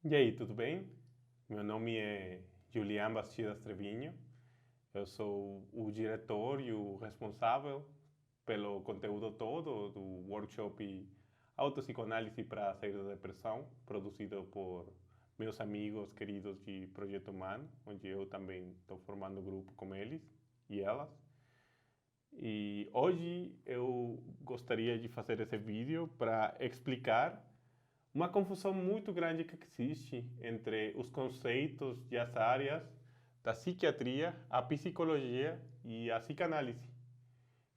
E aí, tudo bem? Meu nome é Julián Bastidas Trevinho. Eu sou o diretor e o responsável pelo conteúdo todo do workshop Autopsicoanálise para Sair da Depressão, produzido por meus amigos queridos de Projeto Humano, onde eu também estou formando grupo com eles e elas. E hoje eu gostaria de fazer esse vídeo para explicar uma confusão muito grande que existe entre os conceitos e as áreas da psiquiatria, a psicologia e a psicanálise.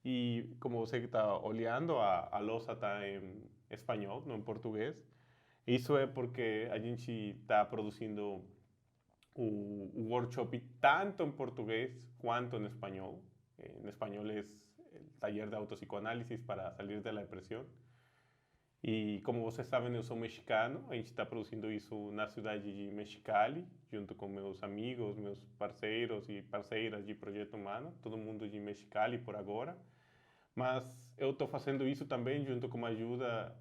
E como você está olhando, a lousa está em espanhol, não em português. Isso é porque a gente está produzindo o workshop tanto em português quanto em espanhol. En español es el taller de autopsicoanálisis para salir de la depresión. E como vocês sabem, eu sou mexicano. A gente está produzindo isso na cidade de Mexicali, junto com meus amigos, meus parceiros e parceiras de Projeto Humano, todo mundo de Mexicali por agora. Mas eu estou fazendo isso também junto com a ajuda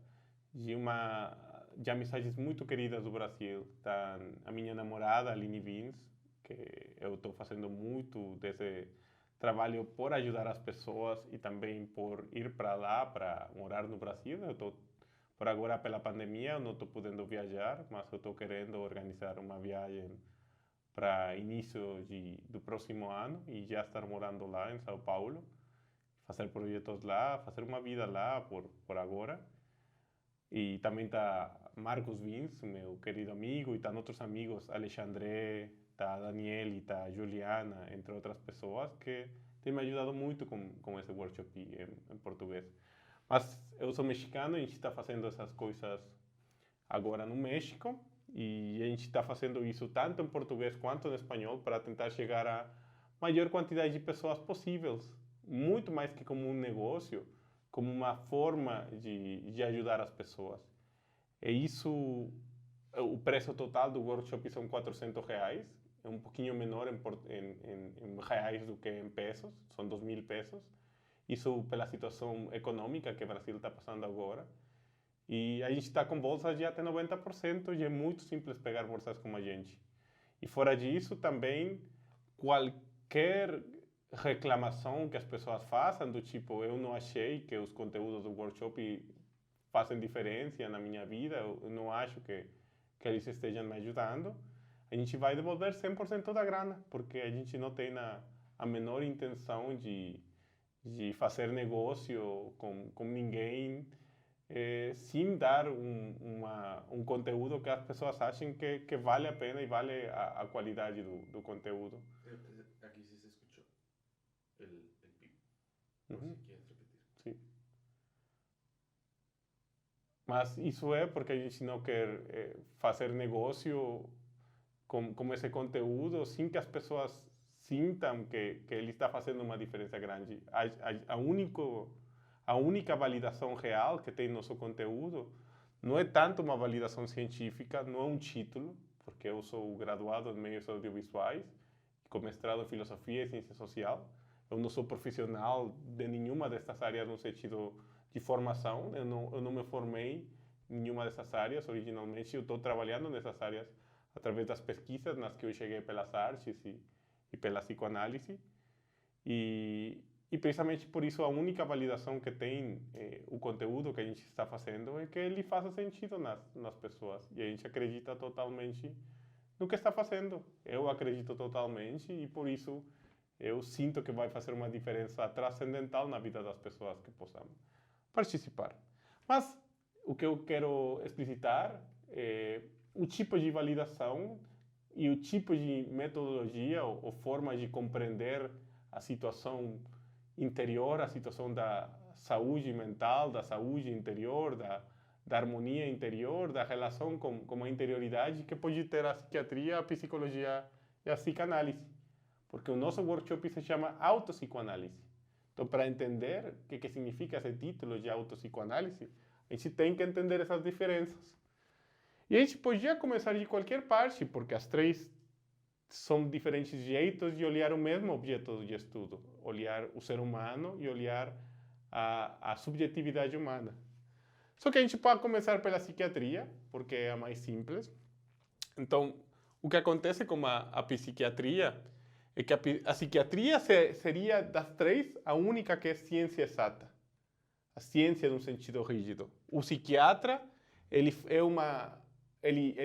de amizades muito queridas do Brasil. Tá a minha namorada, Aline Vins, que eu estou fazendo muito desse trabalho por ajudar as pessoas e também por ir para lá, para morar no Brasil. Eu estou por agora, pela pandemia, eu não estou podendo viajar, mas eu estou querendo organizar uma viagem para início do próximo ano e já estar morando lá em São Paulo, fazer projetos lá, fazer uma vida lá por agora. E também está Marcos Vins, meu querido amigo, e estão outros amigos, Alexandre, está Daniel e está Juliana, entre outras pessoas, que têm me ajudado muito com esse workshop em português. Mas eu sou mexicano, a gente está fazendo essas coisas agora no México e a gente está fazendo isso tanto em português quanto em espanhol para tentar chegar a maior quantidade de pessoas possíveis, muito mais que como um negócio, como uma forma de ajudar as pessoas. É isso, o preço total do workshop são R$ 400, é um pouquinho menor em reais do que em pesos, são 2.000 pesos. Isso pela situação econômica que o Brasil está passando agora. E a gente está com bolsas de até 90% e é muito simples pegar bolsas como a gente. E fora disso, também, qualquer reclamação que as pessoas façam, do tipo, eu não achei que os conteúdos do workshop fazem diferença na minha vida, eu não acho que eles estejam me ajudando, a gente vai devolver 100% da grana, porque a gente não tem a menor intenção de fazer negócio com ninguém, sem dar um conteúdo que as pessoas achem que vale a pena e vale a qualidade do conteúdo. Aquí sí se escuchó el pip, por Uhum, si quieres repetir. sim. Mas isso é porque a gente não quer fazer negócio com esse conteúdo sem que as pessoas sintam que ele está fazendo uma diferença grande. A única validação real que tem nosso conteúdo não é tanto uma validação científica, não é um título, porque eu sou graduado em meios audiovisuais, com mestrado em filosofia e ciência social. Eu não sou profissional de nenhuma dessas áreas no sentido de formação, eu não me formei em nenhuma dessas áreas originalmente, eu estou trabalhando nessas áreas através das pesquisas nas que eu cheguei pelas artes e pela psicoanálise. E precisamente por isso a única validação que tem o conteúdo que a gente está fazendo é que ele faça sentido nas pessoas. E a gente acredita totalmente no que está fazendo. Eu acredito totalmente e por isso eu sinto que vai fazer uma diferença transcendental na vida das pessoas que possam participar. Mas o que eu quero explicitar é o tipo de validação e o tipo de metodologia ou forma de compreender a situação interior, a situação da saúde mental, da saúde interior, da harmonia interior, da relação com a interioridade que pode ter a psiquiatria, a psicologia e a psicanálise. Porque o nosso workshop se chama autopsicoanálise. Então, para entender o que significa esse título de autopsicoanálise, a gente tem que entender essas diferenças. E a gente podia começar de qualquer parte, porque as três são diferentes jeitos de olhar o mesmo objeto de estudo. Olhar o ser humano e olhar a subjetividade humana. Só que a gente pode começar pela psiquiatria, porque é a mais simples. Então, o que acontece com a psiquiatria é que a psiquiatria seria das três a única que é ciência exata. A ciência no sentido rígido. O psiquiatra, ele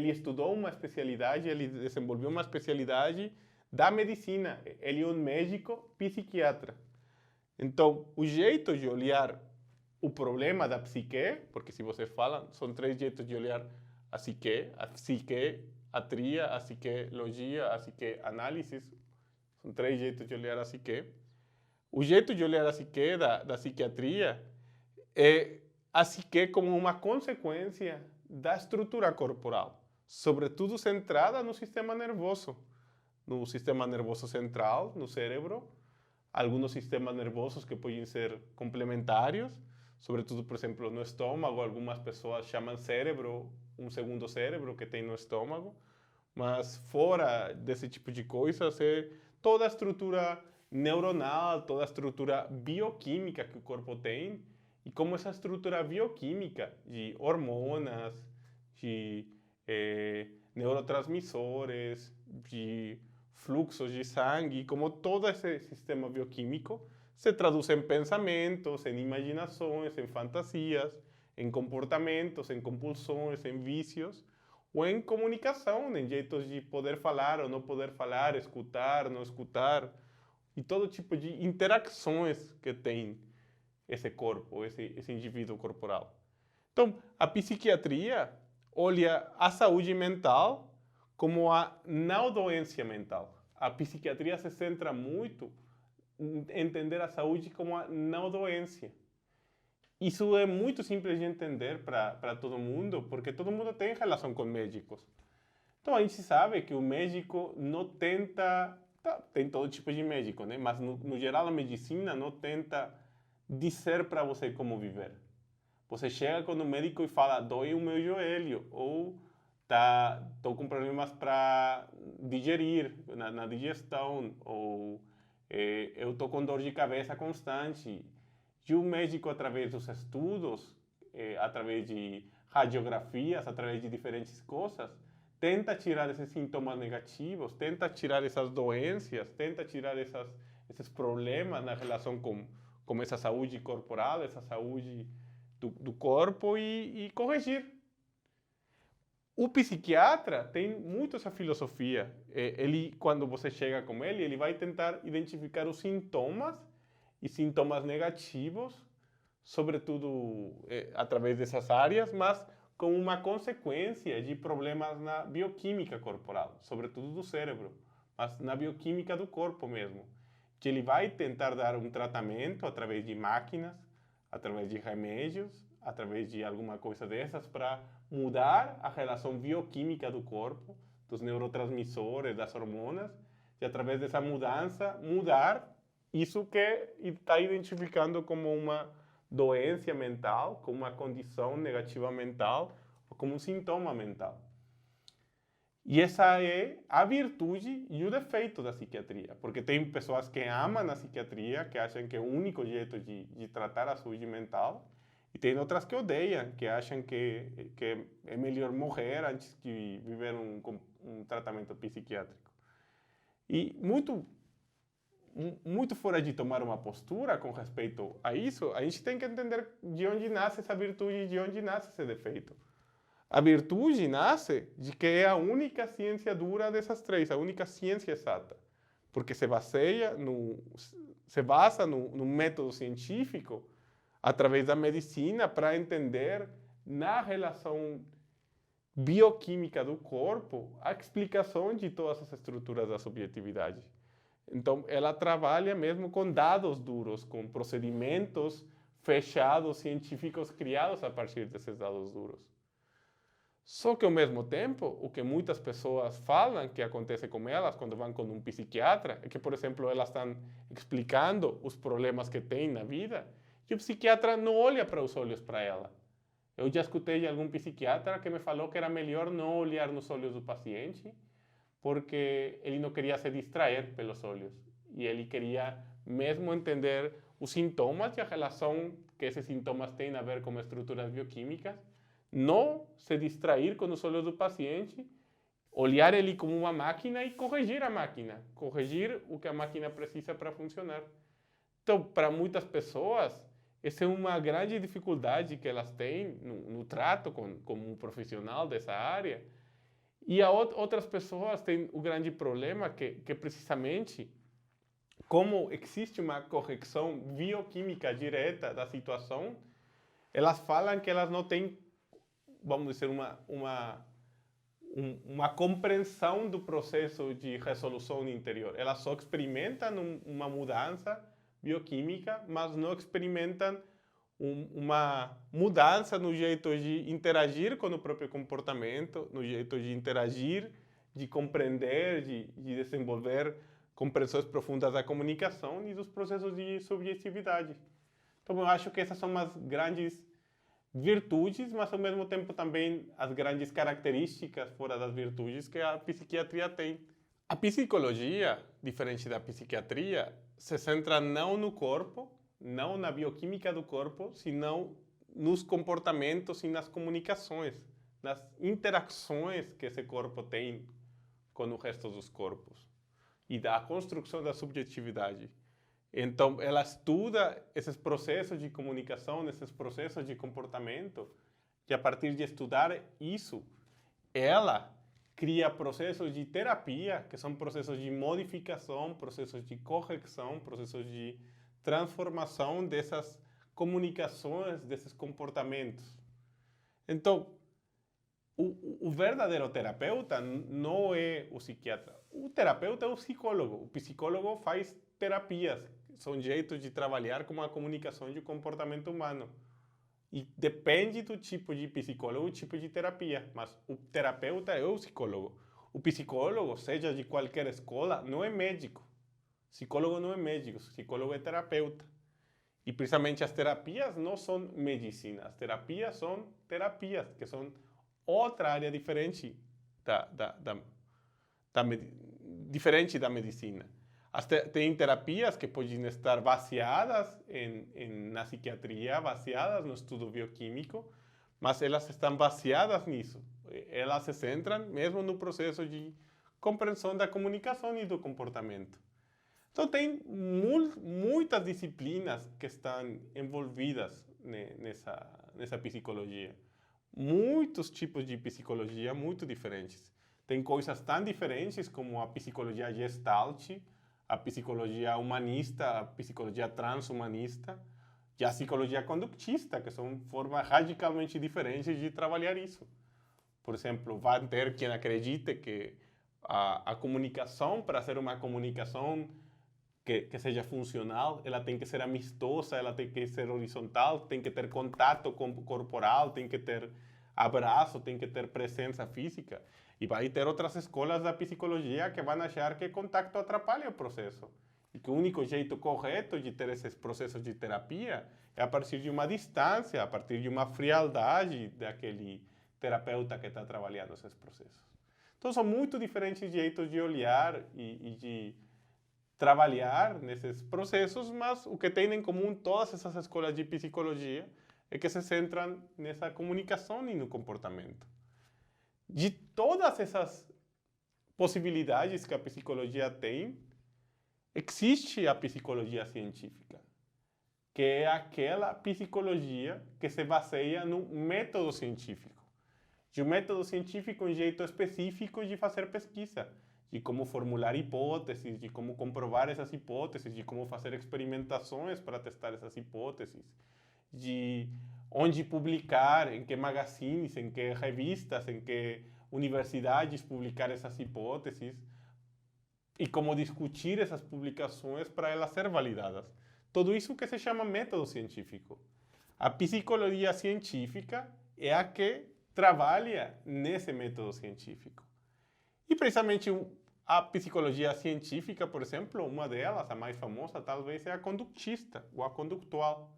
estudou uma especialidade, ele desenvolveu uma especialidade da medicina. Ele é um médico psiquiatra. Então, o jeito de olhar o problema da psique, porque se você fala, são três jeitos de olhar a psiquiatria, a psicologia, a psicanálise, são três jeitos de olhar a psique. O jeito de olhar a psique da psiquiatria é a psique como uma consequência da estrutura corporal, sobretudo centrada no sistema nervoso central, no cérebro, alguns sistemas nervosos que podem ser complementários, sobretudo, por exemplo, no estômago, algumas pessoas chamam cérebro, um segundo cérebro que tem no estômago, mas fora desse tipo de coisas é toda a estrutura neuronal, toda a estrutura bioquímica que o corpo tem, e como essa estrutura bioquímica de hormonas, de neurotransmissores, de fluxos de sangue, como todo esse sistema bioquímico se traduz em pensamentos, em imaginações, em fantasias, em comportamentos, em compulsões, em vícios, ou em comunicação, em jeitos de poder falar ou não poder falar, escutar, não escutar, e todo tipo de interações que tem esse corpo, esse indivíduo corporal. Então, a psiquiatria olha a saúde mental como a não doença mental. A psiquiatria se centra muito em entender a saúde como a não doença. Isso é muito simples de entender para todo mundo, porque todo mundo tem relação com médicos. Então, a gente sabe que o médico não tenta... tem todo tipo de médico, né? Mas, no geral, a medicina não tenta dizer para você como viver. Você chega com o médico e fala, dói o meu joelho, ou estou com problemas para digerir, na digestão, ou eu estou com dor de cabeça constante. E o médico, através dos estudos, através de radiografias, através de diferentes coisas, tenta tirar esses sintomas negativos, tenta tirar essas doenças, tenta tirar esses problemas na relação com essa saúde corporal, essa saúde do corpo e corrigir. O psiquiatra tem muito essa filosofia. Ele, quando você chega com ele, ele vai tentar identificar os sintomas e sintomas negativos, sobretudo através dessas áreas, mas como uma consequência de problemas na bioquímica corporal, sobretudo do cérebro, mas na bioquímica do corpo mesmo. Que ele vai tentar dar um tratamento através de máquinas, através de remédios, através de alguma coisa dessas para mudar a relação bioquímica do corpo, dos neurotransmissores, das hormonas, e através dessa mudança, mudar isso que está identificando como uma doença mental, como uma condição negativa mental, ou como um sintoma mental. E essa é a virtude e o defeito da psiquiatria, porque tem pessoas que amam a psiquiatria, que acham que é o único jeito de tratar a saúde mental, e tem outras que odeiam, que acham que é melhor morrer antes que viver um tratamento psiquiátrico. E muito fora de tomar uma postura com respeito a isso, a gente tem que entender de onde nasce essa virtude e de onde nasce esse defeito. A virtude nasce de que é a única ciência dura dessas três, a única ciência exata, porque se basa no método científico, através da medicina, para entender na relação bioquímica do corpo a explicação de todas as estruturas da subjetividade. Então, ela trabalha mesmo com dados duros, com procedimentos fechados, científicos criados a partir desses dados duros. Só que, ao mesmo tempo, o que muitas pessoas falam que acontece com elas quando vão com um psiquiatra é que, por exemplo, elas estão explicando os problemas que têm na vida e o psiquiatra não olha para os olhos para ela. Eu já escutei de algum psiquiatra que me falou que era melhor não olhar nos olhos do paciente porque ele não queria se distrair pelos olhos e ele queria mesmo entender os sintomas e a relação que esses sintomas têm a ver com estruturas bioquímicas, não se distrair com os olhos do paciente, olhar ele como uma máquina e corrigir a máquina, corrigir o que a máquina precisa para funcionar. Então, para muitas pessoas, essa é uma grande dificuldade que elas têm no trato com um profissional dessa área. E outras pessoas têm o grande problema que precisamente, como existe uma correção bioquímica direta da situação, elas falam que elas não têm, vamos dizer, uma compreensão do processo de resolução interior. Elas só experimentam uma mudança bioquímica, mas não experimentam uma mudança no jeito de interagir com o próprio comportamento, no jeito de interagir, de compreender, de desenvolver compreensões profundas da comunicação e dos processos de subjetividade. Então, eu acho que essas são as grandes virtudes, mas ao mesmo tempo também as grandes características fora das virtudes que a psiquiatria tem. A psicologia, diferente da psiquiatria, se centra não no corpo, não na bioquímica do corpo, senão nos comportamentos e nas comunicações, nas interações que esse corpo tem com o resto dos corpos e da construção da subjetividade. Então, ela estuda esses processos de comunicação, esses processos de comportamento, que a partir de estudar isso, ela cria processos de terapia, que são processos de modificação, processos de correção, processos de transformação dessas comunicações, desses comportamentos. Então, o verdadeiro terapeuta não é o psiquiatra. O terapeuta é o psicólogo. O psicólogo faz terapias, são jeitos de trabalhar com a comunicação de comportamento humano. E depende do tipo de psicólogo, o tipo de terapia. Mas o terapeuta é o psicólogo. O psicólogo, seja de qualquer escola, não é médico. Psicólogo não é médico, psicólogo é terapeuta. E precisamente as terapias não são medicina, as terapias são terapias, que são outra área diferente diferente da medicina. Tem terapias que podem estar baseadas na psiquiatria, baseadas no estudo bioquímico, mas elas estão baseadas nisso. Elas se centram mesmo no processo de compreensão da comunicação e do comportamento. Então, tem muitas disciplinas que estão envolvidas nessa psicologia. Muitos tipos de psicologia muito diferentes. Tem coisas tão diferentes como a psicologia gestalt, a psicologia humanista, a psicologia transhumanista e a psicologia conductista, que são formas radicalmente diferentes de trabalhar isso. Por exemplo, vai ter quem acredite que a comunicação, para ser uma comunicação que seja funcional, ela tem que ser amistosa, ela tem que ser horizontal, tem que ter contato corporal, tem que ter abraço, tem que ter presença física. E vai ter outras escolas da psicologia que vão achar que contato atrapalha o processo. E que o único jeito correto de ter esses processos de terapia é a partir de uma distância, a partir de uma frialdade daquele terapeuta que está trabalhando esses processos. Então, são muito diferentes jeitos de olhar e de trabalhar nesses processos, mas o que tem em comum todas essas escolas de psicologia é que se centram nessa comunicação e no comportamento. De todas essas possibilidades que a psicologia tem, existe a psicologia científica, que é aquela psicologia que se baseia no método científico. E o método científico é um jeito específico de fazer pesquisa, de como formular hipóteses, de como comprovar essas hipóteses, de como fazer experimentações para testar essas hipóteses, de onde publicar, em que magazines, em que revistas, em que universidades publicar essas hipóteses e como discutir essas publicações para elas serem validadas. Tudo isso que se chama método científico. A psicologia científica é a que trabalha nesse método científico. E precisamente a psicologia científica, por exemplo, uma delas, a mais famosa, talvez é a conductista ou a conductual.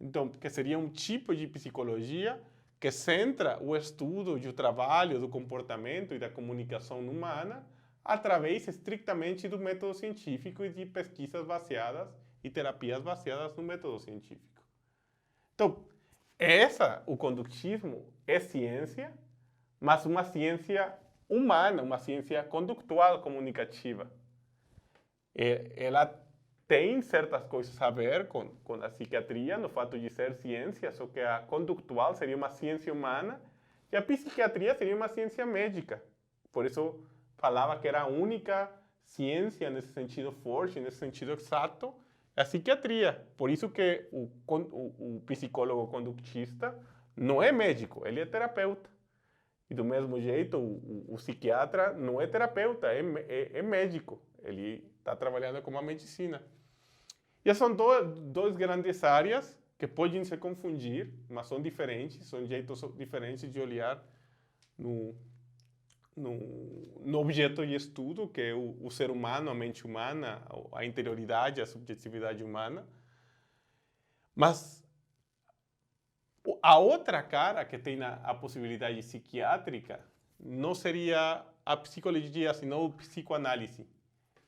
Então, que seria um tipo de psicologia que centra o estudo e o trabalho do comportamento e da comunicação humana através estritamente do método científico e de pesquisas baseadas e terapias baseadas no método científico. Então, o conductismo é ciência, mas uma ciência humana, uma ciência conductual comunicativa. Ela tem certas coisas a ver com a psiquiatria, no fato de ser ciência, só que a conductual seria uma ciência humana e a psiquiatria seria uma ciência médica. Por isso falava que era a única ciência nesse sentido forte, nesse sentido exato, a psiquiatria. Por isso que o psicólogo conductista não é médico, ele é terapeuta. E do mesmo jeito, o psiquiatra não é terapeuta, é médico. Ele está trabalhando com a medicina. E são duas grandes áreas que podem se confundir, mas são diferentes, são jeitos diferentes de olhar no objeto de estudo, que é o ser humano, a mente humana, a interioridade, a subjetividade humana. Mas a outra cara que tem a possibilidade psiquiátrica não seria a psicologia, senão a psicoanálise,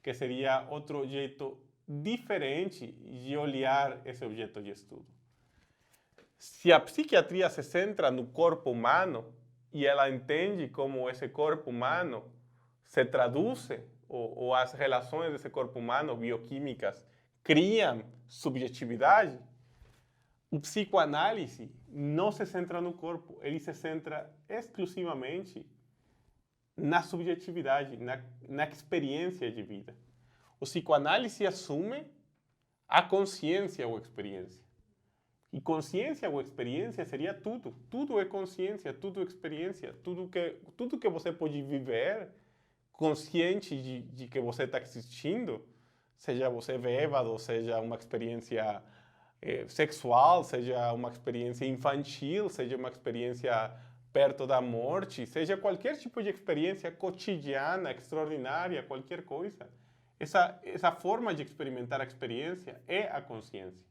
que seria outro jeito diferente de olhar esse objeto de estudo. Se a psiquiatria se centra no corpo humano e ela entende como esse corpo humano se traduz, ou as relações desse corpo humano bioquímicas criam subjetividade, o psicoanálise não se centra no corpo, ele se centra exclusivamente na subjetividade, na experiência de vida. O psicoanálise assume a consciência ou experiência. E consciência ou experiência seria tudo. Tudo é consciência, tudo é experiência, tudo que você pode viver consciente de que você está existindo, seja você bêbado, seja uma experiência sexual, seja uma experiência infantil, seja uma experiência perto da morte, seja qualquer tipo de experiência cotidiana, extraordinária, qualquer coisa. Essa forma de experimentar a experiência é a consciência.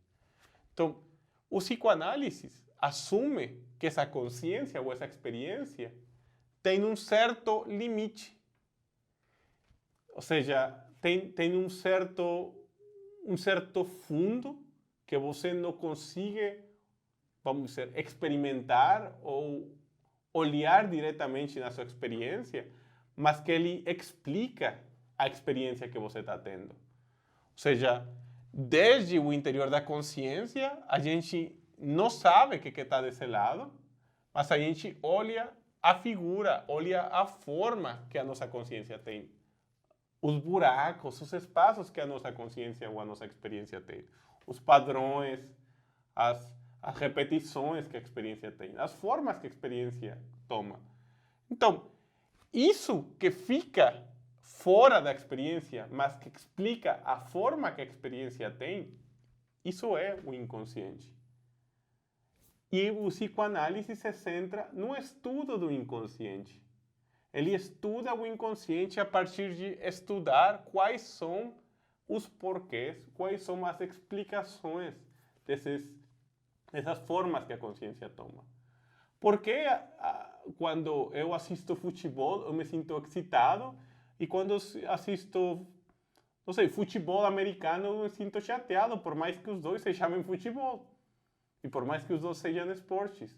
Então, o psicoanálise assume que essa consciência ou essa experiência tem um certo limite. Ou seja, tem um certo fundo que você não consegue, vamos dizer, experimentar ou olhar diretamente na sua experiência, mas que ele explica a experiência que você está tendo. Ou seja, desde o interior da consciência, a gente não sabe o que está desse lado, mas a gente olha a figura, olha a forma que a nossa consciência tem. Os buracos, os espaços que a nossa consciência ou a nossa experiência tem. Os padrões, as repetições que a experiência tem, as formas que a experiência toma. Então, isso que fica fora da experiência, mas que explica a forma que a experiência tem, isso é o inconsciente. E o psicoanálise se centra no estudo do inconsciente. Ele estuda o inconsciente a partir de estudar quais são os porquês, quais são as explicações dessas formas que a consciência toma. Por que quando eu assisto futebol eu me sinto excitado e quando assisto, não sei, futebol americano eu me sinto chateado, por mais que os dois se chamem futebol e por mais que os dois sejam esportes?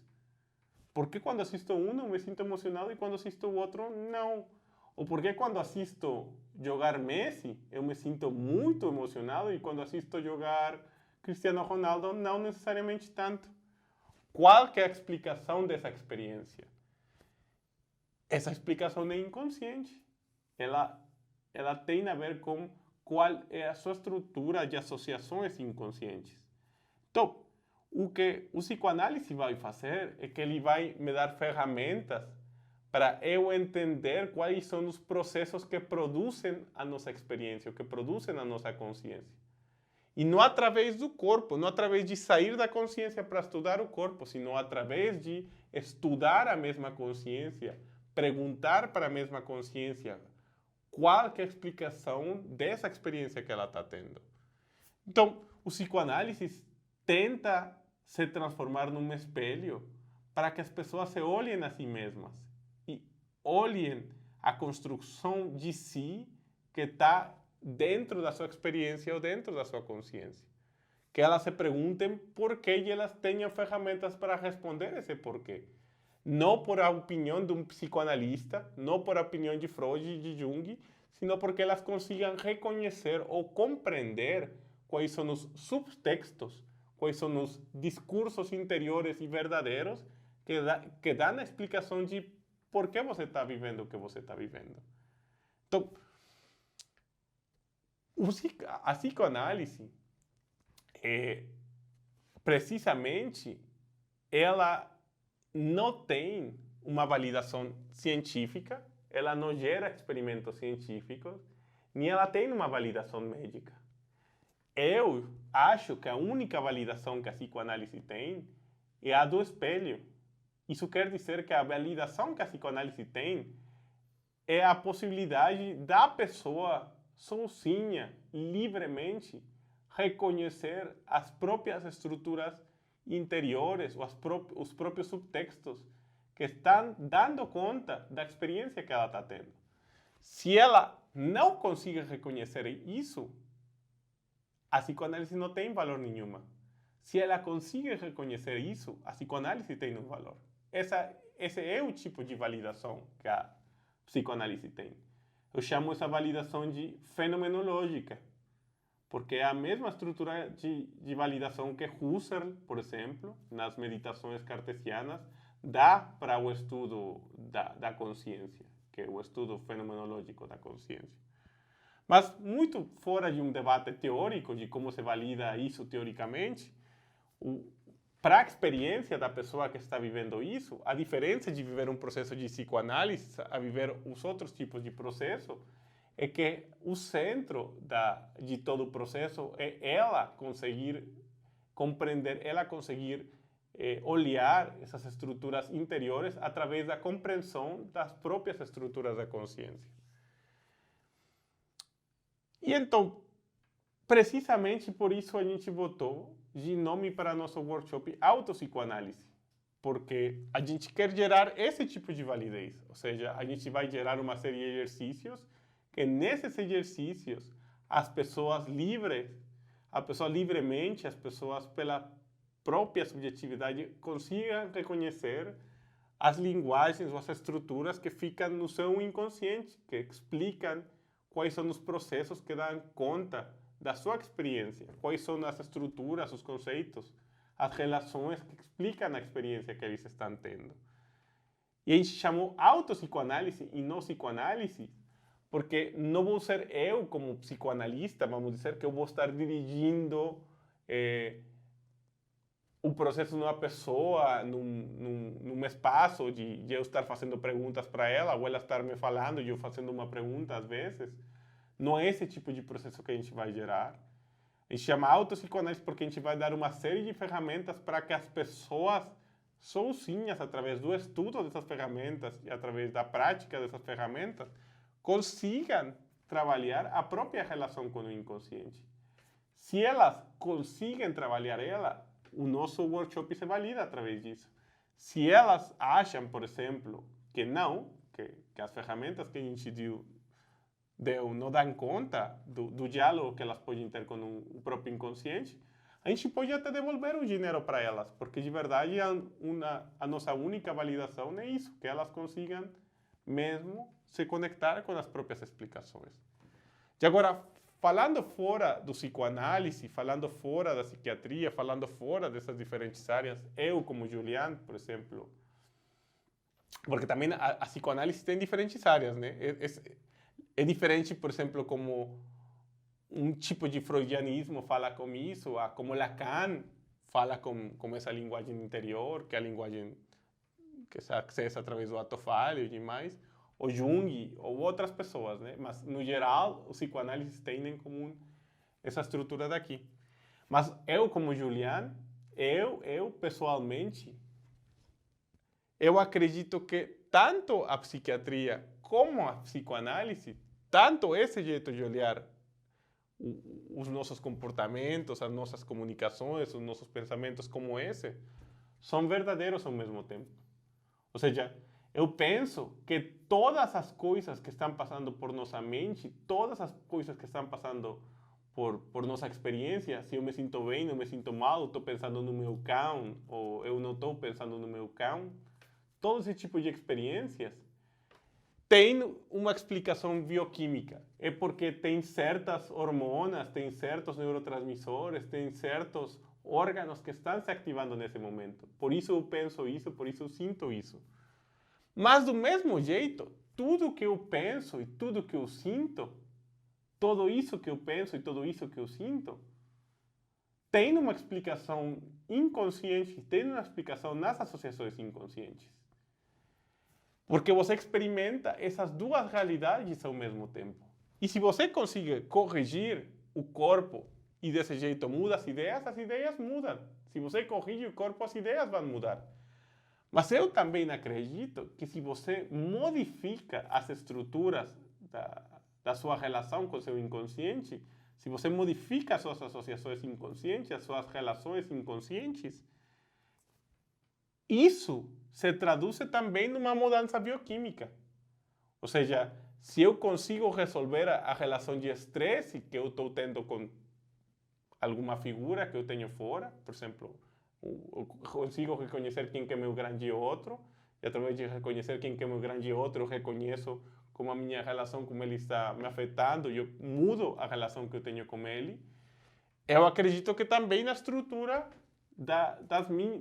Por que quando assisto um eu me sinto emocionado e quando assisto o outro não? Ou por que quando assisto jogar Messi eu me sinto muito emocionado e quando assisto jogar Cristiano Ronaldo não necessariamente tanto? Qual que é a explicação dessa experiência? Essa explicação é inconsciente. Ela tem a ver com qual é a sua estrutura de associações inconscientes. Então, o que o psicoanálise vai fazer é que ele vai me dar ferramentas para eu entender quais são os processos que produzem a nossa experiência, que produzem a nossa consciência. E não através do corpo, não através de sair da consciência para estudar o corpo, sino através de estudar a mesma consciência, perguntar para a mesma consciência qual que é a explicação dessa experiência que ela está tendo. Então, o psicoanálise tenta se transformar num espelho para que as pessoas se olhem a si mesmas e olhem a construção de si que está dentro da sua experiência ou dentro da sua consciência. Que elas se perguntem por quê e elas tenham ferramentas para responder esse porquê. não por a opinião de um psicoanalista, não por a opinião de Freud e de Jung, sino porque elas consigam reconhecer ou compreender quais são os subtextos, quais são os discursos interiores e verdadeiros que dão a explicação de por que você está vivendo o que você está vivendo. Então, a psicoanálise, precisamente, ela não tem uma validação científica, ela não gera experimentos científicos, nem ela tem uma validação médica. Eu acho que a única validação que a psicoanálise tem é a do espelho. Isso quer dizer que a validação que a psicoanálise tem é a possibilidade da pessoa sozinha, livremente, reconhecer as próprias estruturas interiores, os próprios subtextos que estão dando conta da experiência que ela está tendo. Se ela não conseguir reconhecer isso, a psicoanálise não tem valor nenhuma. Se ela conseguir reconhecer isso, a psicoanálise tem um valor. Esse é o tipo de validação que a psicoanálise tem. Eu chamo essa validação de fenomenológica, porque é a mesma estrutura de validação que Husserl, por exemplo, nas meditações cartesianas, dá para o estudo da consciência, que é o estudo fenomenológico da consciência. Mas muito fora de um debate teórico de como se valida isso teoricamente, para a experiência da pessoa que está vivendo isso, a diferença de viver um processo de psicoanálise a viver os outros tipos de processo é que o centro de todo o processo é ela conseguir compreender, ela conseguir olhar essas estruturas interiores através da compreensão das próprias estruturas da consciência. E então, precisamente por isso a gente botou de nome para nosso workshop autopsicoanálise, porque a gente quer gerar esse tipo de validez, ou seja, a gente vai gerar uma série de exercícios que nesses exercícios as pessoas livremente, as pessoas pela própria subjetividade consigam reconhecer as linguagens ou as estruturas que ficam no seu inconsciente, que explicam quais são os processos que dão conta da sua experiência, quais são as estruturas, os conceitos, as relações que explicam a experiência que eles estão tendo. E a gente chamou autopsicoanálise e não psicoanálise, porque não vou ser eu como psicoanalista, vamos dizer, que eu vou estar dirigindo o processo de uma pessoa num espaço de eu estar fazendo perguntas para ela, ou ela estar me falando e eu fazendo uma pergunta às vezes. Não é esse tipo de processo que a gente vai gerar. A gente chama autopsicoanálise porque a gente vai dar uma série de ferramentas para que as pessoas sozinhas, através do estudo dessas ferramentas e através da prática dessas ferramentas, consigam trabalhar a própria relação com o inconsciente. Se elas conseguem trabalhar ela, o nosso workshop se valida através disso. Se elas acham, por exemplo, que não, que as ferramentas que a gente deu não dão conta do diálogo que elas podem ter com o próprio inconsciente, a gente pode até devolver o dinheiro para elas, porque de verdade a nossa única validação é isso, que elas consigam mesmo se conectar com as próprias explicações. E agora, falando fora do psicoanálise, falando fora da psiquiatria, falando fora dessas diferentes áreas, eu como Julian, por exemplo, porque também a psicoanálise tem diferentes áreas, né? É diferente, por exemplo, como um tipo de freudianismo fala com isso, como Lacan fala com essa linguagem interior, que é a linguagem que se acessa através do ato falho e demais, ou Jung, ou outras pessoas, né? Mas, no geral, os psicoanálises têm em comum essa estrutura daqui. Mas eu, como Julian, eu pessoalmente, eu acredito que tanto a psiquiatria como a psicoanálise, tanto esse jeito de olhar os nossos comportamentos, as nossas comunicações, os nossos pensamentos como esse, são verdadeiros ao mesmo tempo. Ou seja, eu penso que todas as coisas que estão passando por nossa mente, todas as coisas que estão passando por nossa experiência, se eu me sinto bem, não me sinto mal, estou pensando no meu cão, ou eu não estou pensando no meu cão, todo esse tipo de experiências tem uma explicação bioquímica. É porque tem certas hormonas, tem certos neurotransmissores, tem certos órgãos que estão se ativando nesse momento. Por isso eu penso isso, por isso eu sinto isso. Mas do mesmo jeito, tudo que eu penso e tudo que eu sinto, tudo isso que eu penso e tudo isso que eu sinto, tem uma explicação inconsciente, tem uma explicação nas associações inconscientes. Porque você experimenta essas duas realidades ao mesmo tempo. E se você conseguir corrigir o corpo e desse jeito muda as ideias mudam. Se você corrige o corpo, as ideias vão mudar. Mas eu também acredito que se você modifica as estruturas da sua relação com o seu inconsciente, se você modifica as suas associações inconscientes, as suas relações inconscientes, isso se traduz também numa mudança bioquímica. Ou seja, se eu consigo resolver a relação de estresse que eu estou tendo com alguma figura que eu tenho fora, por exemplo, eu consigo reconhecer quem que é meu grande outro, e através de reconhecer quem que é meu grande outro, eu reconheço como a minha relação com ele está me afetando, e eu mudo a relação que eu tenho com ele. Eu acredito que também na estrutura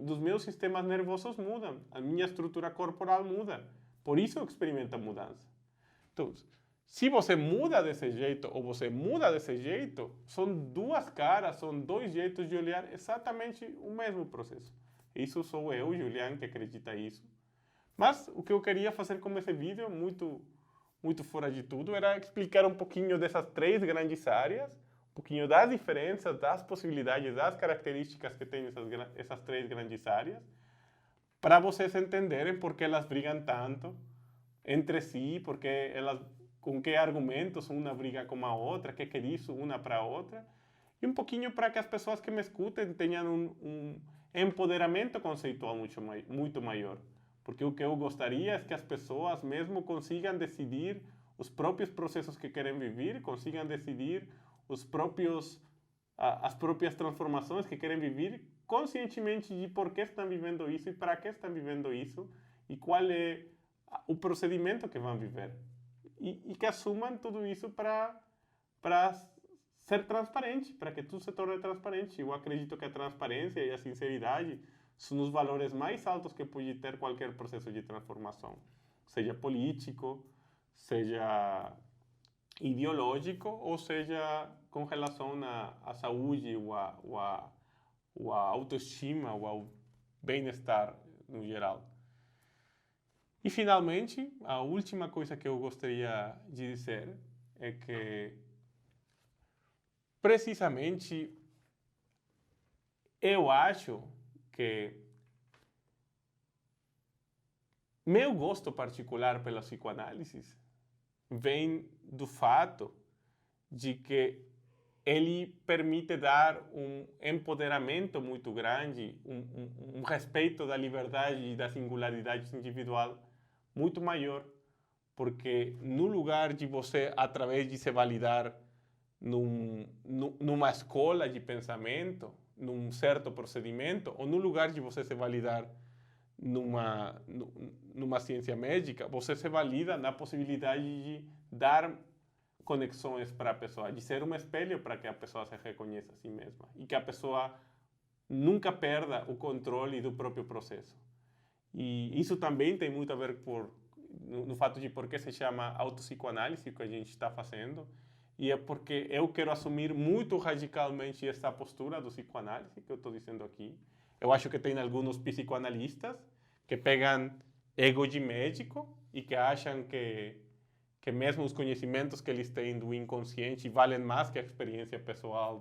dos meus sistemas nervosos mudam, a minha estrutura corporal muda. Por isso eu experimento a mudança. Então, se você muda desse jeito ou você muda desse jeito, são duas caras, são dois jeitos de olhar exatamente o mesmo processo. Isso sou eu, Julián, que acredita nisso. Mas o que eu queria fazer com esse vídeo, muito fora de tudo, era explicar um pouquinho dessas três grandes áreas, um pouquinho das diferenças, das possibilidades, das características que tem essas três grandes áreas, para vocês entenderem por que elas brigam tanto entre si, porque elas, com que argumentos uma briga com a outra, que diz uma para a outra, e um pouquinho para que as pessoas que me escutem tenham um empoderamento conceitual muito maior. Porque o que eu gostaria é que as pessoas mesmo consigam decidir os próprios processos que querem viver, consigam decidir as próprias transformações que querem viver, conscientemente de por que estão vivendo isso e para que estão vivendo isso e qual é o procedimento que vão viver. E que assumam tudo isso para ser transparente, para que tudo se torne transparente. Eu acredito que a transparência e a sinceridade são os valores mais altos que pode ter qualquer processo de transformação, seja político, seja ideológico ou seja com relação à saúde ou à autoestima ou ao bem-estar no geral. E finalmente, a última coisa que eu gostaria de dizer é que precisamente eu acho que meu gosto particular pela psicoanálise vem do fato de que ele permite dar um empoderamento muito grande, um respeito da liberdade e da singularidade individual muito maior, porque no lugar de você, através de se validar numa escola de pensamento, num certo procedimento, ou no lugar de você se validar numa ciência médica, você se valida na possibilidade de dar conexões para a pessoa, de ser um espelho para que a pessoa se reconheça a si mesma e que a pessoa nunca perda o controle do próprio processo. E isso também tem muito a ver no fato de por que se chama autopsicoanálise, o que a gente está fazendo, e é porque eu quero assumir muito radicalmente essa postura do psicoanálise que eu estou dizendo aqui. Eu acho que tem alguns psicoanalistas que pegam ego de médico e que acham que mesmo os conhecimentos que eles têm do inconsciente valem mais que a experiência pessoal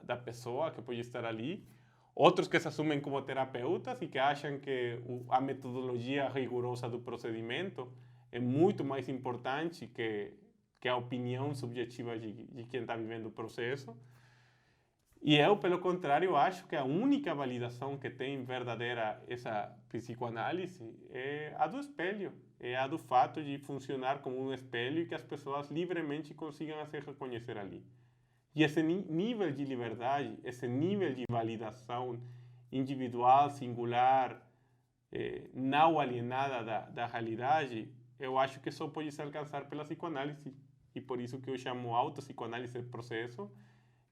da pessoa que pode estar ali. Outros que se assumem como terapeutas e que acham que a metodologia rigorosa do procedimento é muito mais importante que a opinião subjetiva de quem está vivendo o processo. E eu, pelo contrário, acho que a única validação que tem verdadeira essa psicoanálise é a do espelho, é a do fato de funcionar como um espelho e que as pessoas livremente consigam se reconhecer ali. E esse nível de liberdade, esse nível de validação individual, singular, não alienada da realidade, eu acho que só pode se alcançar pela psicoanálise. E por isso que eu chamo autopsicoanálise de processo.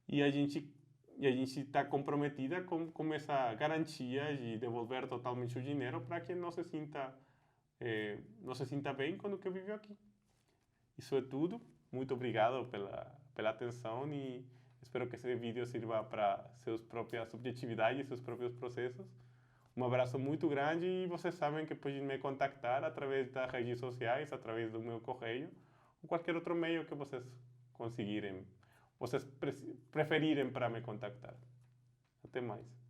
E a gente está comprometida com essa garantia de devolver totalmente o dinheiro para que não se sinta bem com o que viveu aqui. Isso é tudo. Muito obrigado pela atenção e espero que esse vídeo sirva para suas próprias subjetividades, seus próprios processos. Um abraço muito grande e vocês sabem que podem me contactar através das redes sociais, através do meu correio ou qualquer outro meio que vocês conseguirem, vocês preferirem para me contactar. Até mais.